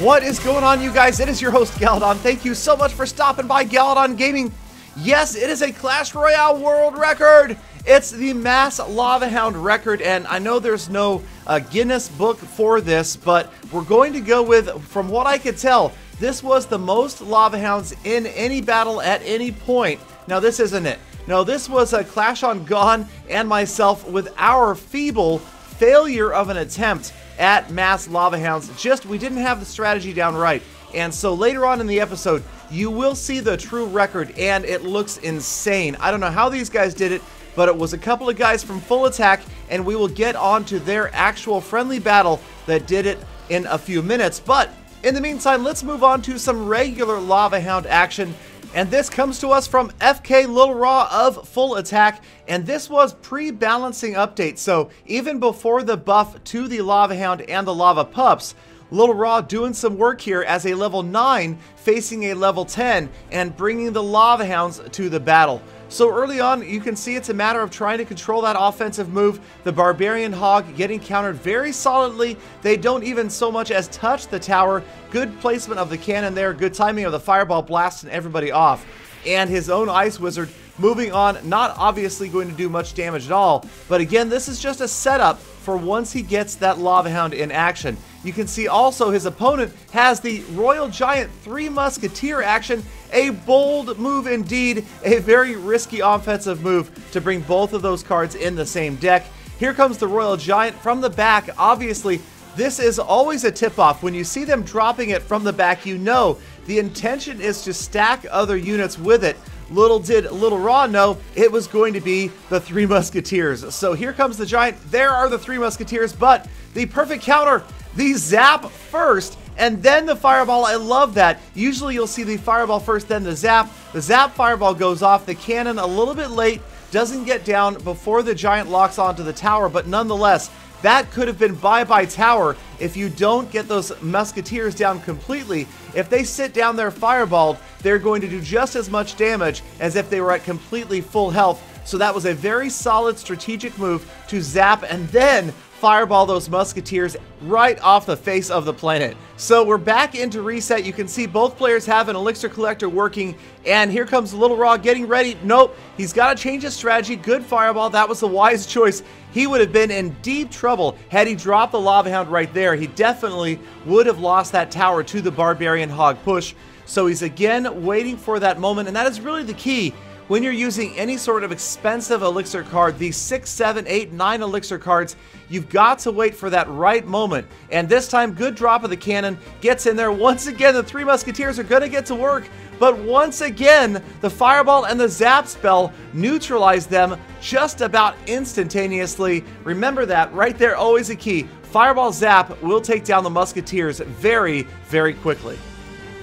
What is going on, you guys? It is your host, Galadon. Thank you so much for stopping by Galadon Gaming. Yes, it is a Clash Royale World Record. It's the mass Lava Hound record, and I know there's no Guinness book for this, but we're going to go with, from what I could tell, this was the most Lava Hounds in any battle at any point. Now, this isn't it. No, this was a ClashonGan and myself with our feeble failure of an attempt at mass Lava Hounds. Just, we didn't have the strategy down right. And so later on in the episode, you will see the true record, and it looks insane. I don't know how these guys did it, but it was a couple of guys from Full Attack, and we will get on to their actual friendly battle that did it in a few minutes. But in the meantime, let's move on to some regular Lava Hound action. And this comes to us from FK Little Raw of Full Attack, and this was pre-balancing update. So even before the buff to the Lava Hound and the Lava Pups, Little Raw doing some work here as a level 9 facing a level 10 and bringing the Lava Hounds to the battle. So early on, you can see it's a matter of trying to control that offensive move. The Barbarian Hog getting countered very solidly. They don't even so much as touch the tower. Good placement of the cannon there. Good timing of the Fireball blasting everybody off. And his own Ice Wizard moving on, not obviously going to do much damage at all. But again, this is just a setup for once he gets that Lava Hound in action. You can see also his opponent has the Royal Giant 3 Musketeer action. A bold move indeed, a very risky offensive move to bring both of those cards in the same deck. Here comes the Royal Giant from the back. Obviously, this is always a tip-off. When you see them dropping it from the back, you know the intention is to stack other units with it. Little did Little Raw know it was going to be the 3 Musketeers. So here comes the Giant. There are the 3 Musketeers, but the perfect counter, the Zap first, and then the Fireball. I love that. Usually you'll see the Fireball first, then the Zap. The Zap Fireball goes off. The cannon a little bit late, doesn't get down before the Giant locks onto the tower, but nonetheless, that could have been bye-bye tower if you don't get those Musketeers down completely. If they sit down there fireballed, they're going to do just as much damage as if they were at completely full health. So that was a very solid strategic move to zap and then fireball those Musketeers right off the face of the planet. So we're back into reset. You can see both players have an Elixir Collector working, and here comes Little Raw getting ready. Nope, he's got to change his strategy. Good fireball. That was the wise choice. He would have been in deep trouble had he dropped the Lava Hound right there. He definitely would have lost that tower to the Barbarian Hog push. So he's again waiting for that moment, and that is really the key. When you're using any sort of expensive elixir card, these 6, 7, 8, 9 elixir cards, you've got to wait for that right moment. And this time, good drop of the cannon, gets in there. Once again, the 3 Musketeers are going to get to work. But once again, the Fireball and the Zap spell neutralize them just about instantaneously. Remember that, right there, always a key. Fireball Zap will take down the Musketeers very, very quickly.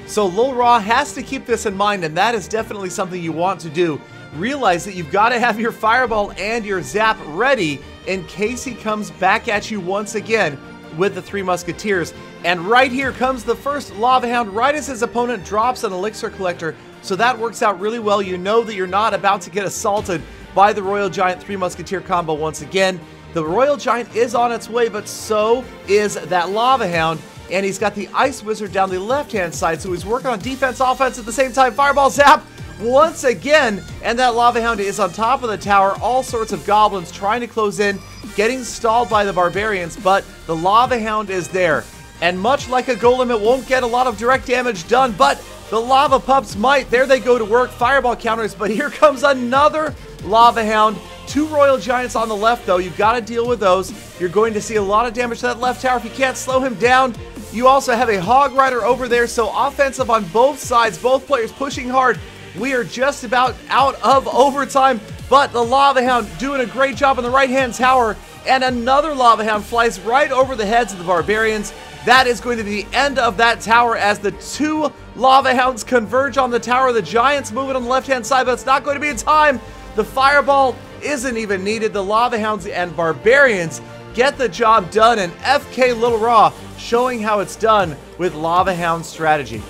So Lil Raw has to keep this in mind, and that is definitely something you want to do. Realize that you've got to have your Fireball and your Zap ready in case he comes back at you once again with the 3 Musketeers. And right here comes the first Lava Hound right as his opponent drops an Elixir Collector. So that works out really well. You know that you're not about to get assaulted by the Royal Giant 3 Musketeer combo once again. The Royal Giant is on its way, but so is that Lava Hound. And he's got the Ice Wizard down the left-hand side, so he's working on defense, offense at the same time. Fireball Zap once again, and that Lava Hound is on top of the tower. All sorts of goblins trying to close in, getting stalled by the Barbarians, but the Lava Hound is there. And much like a Golem, it won't get a lot of direct damage done, but the Lava Pups might. There they go to work. Fireball counters, but here comes another Lava Hound. 2 Royal Giants on the left, though. You've got to deal with those. You're going to see a lot of damage to that left tower if you can't slow him down. You also have a Hog Rider over there, so offensive on both sides, both players pushing hard. We are just about out of overtime, but the Lava Hound doing a great job on the right-hand tower, and another Lava Hound flies right over the heads of the Barbarians. That is going to be the end of that tower as the 2 Lava Hounds converge on the tower. The Giants moving on the left-hand side, but it's not going to be in time. The Fireball isn't even needed. The Lava Hounds and Barbarians get the job done, and FK Little Raw showing how it's done with Lava Hound strategy.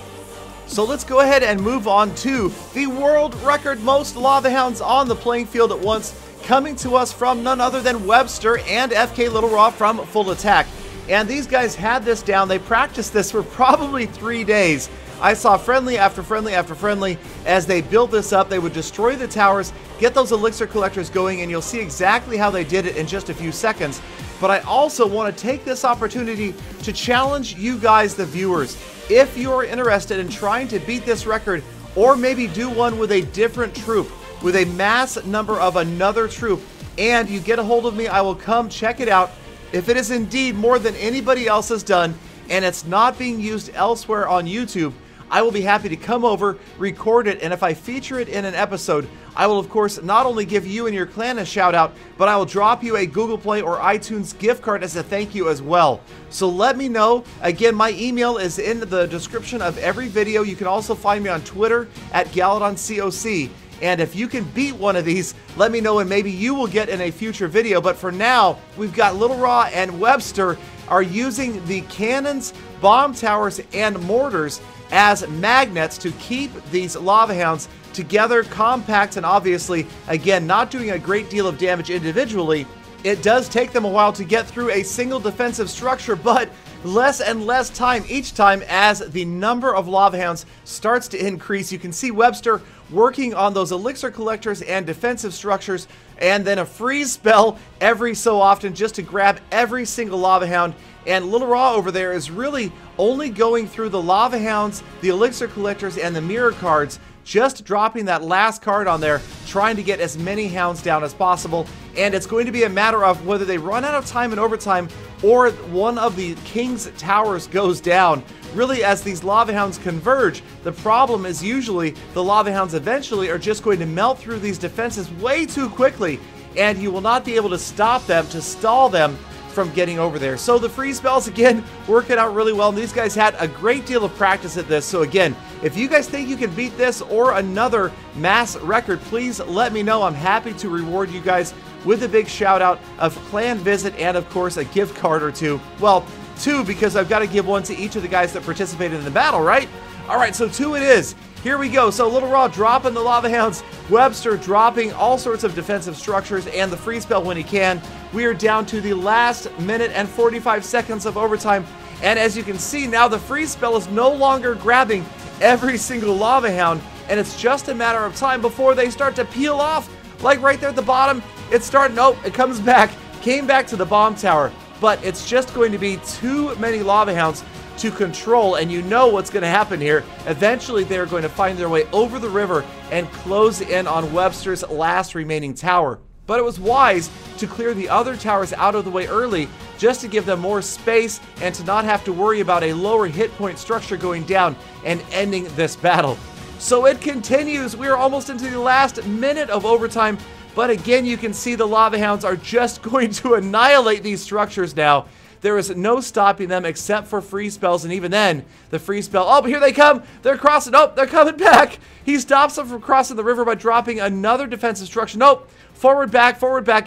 So let's go ahead and move on to the world record most Lava Hounds on the playing field at once, coming to us from none other than Webster and FK Little Raw from Full Attack. And these guys had this down. They practiced this for probably 3 days. I saw friendly after friendly after friendly as they built this up. They would destroy the towers, get those elixir collectors going, and you'll see exactly how they did it in just a few seconds. But I also want to take this opportunity to challenge you guys, the viewers. If you're interested in trying to beat this record, or maybe do one with a different troop, with a mass number of another troop, and you get a hold of me, I will come check it out. If it is indeed more than anybody else has done, and it's not being used elsewhere on YouTube, I will be happy to come over, record it, and if I feature it in an episode, I will of course not only give you and your clan a shout out, but I will drop you a Google Play or iTunes gift card as a thank you as well. So let me know. Again, my email is in the description of every video. You can also find me on Twitter at GaladonCOC. And if you can beat one of these, let me know and maybe you will get in a future video. But for now, we've got Little Raw and Webster are using the cannons, bomb towers, and mortars as magnets to keep these Lava Hounds together, compact, and obviously, again, not doing a great deal of damage individually. It does take them a while to get through a single defensive structure, but less and less time each time as the number of Lava Hounds starts to increase. You can see Webster working on those elixir collectors and defensive structures, and then a freeze spell every so often just to grab every single Lava Hound. And Little Raw over there is really only going through the Lava Hounds, the elixir collectors, and the mirror cards, just dropping that last card on there, trying to get as many hounds down as possible. And it's going to be a matter of whether they run out of time in overtime or one of the King's towers goes down. Really, as these Lava Hounds converge, the problem is usually the Lava Hounds eventually are just going to melt through these defenses way too quickly, and you will not be able to stop them, to stall them from getting over there. So the freeze spells, again, working out really well. And these guys had a great deal of practice at this. So again, if you guys think you can beat this or another mass record, please let me know. I'm happy to reward you guys with a big shout out of clan visit and of course a gift card or two. Well, 2, because I've got to give one to each of the guys that participated in the battle, right? All right, so 2 it is. Here we go. So Little Raw dropping the Lava Hounds, Webster dropping all sorts of defensive structures and the freeze spell when he can. We are down to the last minute and 45 seconds of overtime. And as you can see, now the freeze spell is no longer grabbing every single Lava Hound. And it's just a matter of time before they start to peel off. Like right there at the bottom, it's starting, oh, it comes back, came back to the bomb tower. But it's just going to be too many Lava Hounds to control, and you know what's going to happen here. Eventually, they're going to find their way over the river and close in on Webster's last remaining tower. But it was wise to clear the other towers out of the way early, just to give them more space and to not have to worry about a lower hit point structure going down and ending this battle. So it continues. We are almost into the last minute of overtime, but again, you can see the Lava Hounds are just going to annihilate these structures now. There is no stopping them except for freeze spells, and even then, the freeze spell, oh, here they come, they're crossing, oh, they're coming back. He stops them from crossing the river by dropping another defensive structure. Nope, forward, back,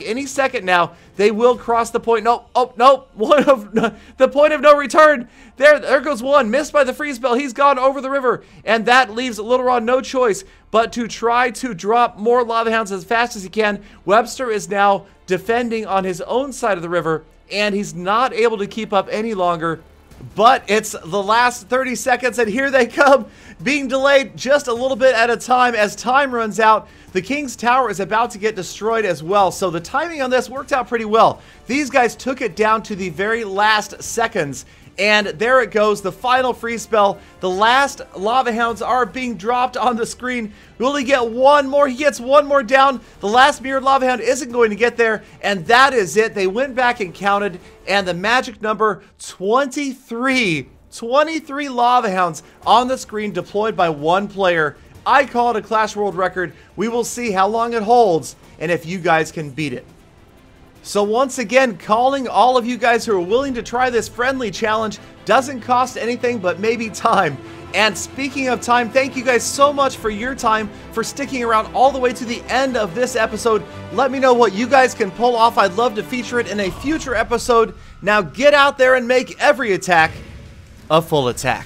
any second now, they will cross the point. Nope, oh, nope, the point of no return. There goes one, missed by the freeze spell. He's gone over the river, and that leaves Little Raw no choice but to try to drop more Lava Hounds as fast as he can. Webster is now defending on his own side of the river, and he's not able to keep up any longer. But it's the last 30 seconds, and here they come, being delayed just a little bit at a time. As time runs out, the King's Tower is about to get destroyed as well. So the timing on this worked out pretty well. These guys took it down to the very last seconds. And there it goes, the final freeze spell. The last Lava Hounds are being dropped on the screen. Will he get one more? He gets one more down. The last mirrored Lava Hound isn't going to get there, and that is it. They went back and counted, and the magic number 23. 23 Lava Hounds on the screen deployed by one player. I call it a Clash World record. We will see how long it holds, and if you guys can beat it. So once again, calling all of you guys who are willing to try this friendly challenge. Doesn't cost anything but maybe time. And speaking of time, thank you guys so much for your time, for sticking around all the way to the end of this episode. Let me know what you guys can pull off. I'd love to feature it in a future episode. Now get out there and make every attack a full attack.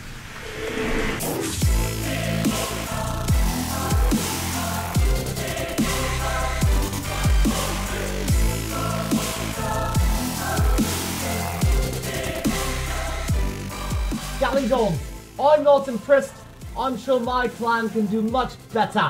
Galadon. I'm not impressed. I'm sure my clan can do much better.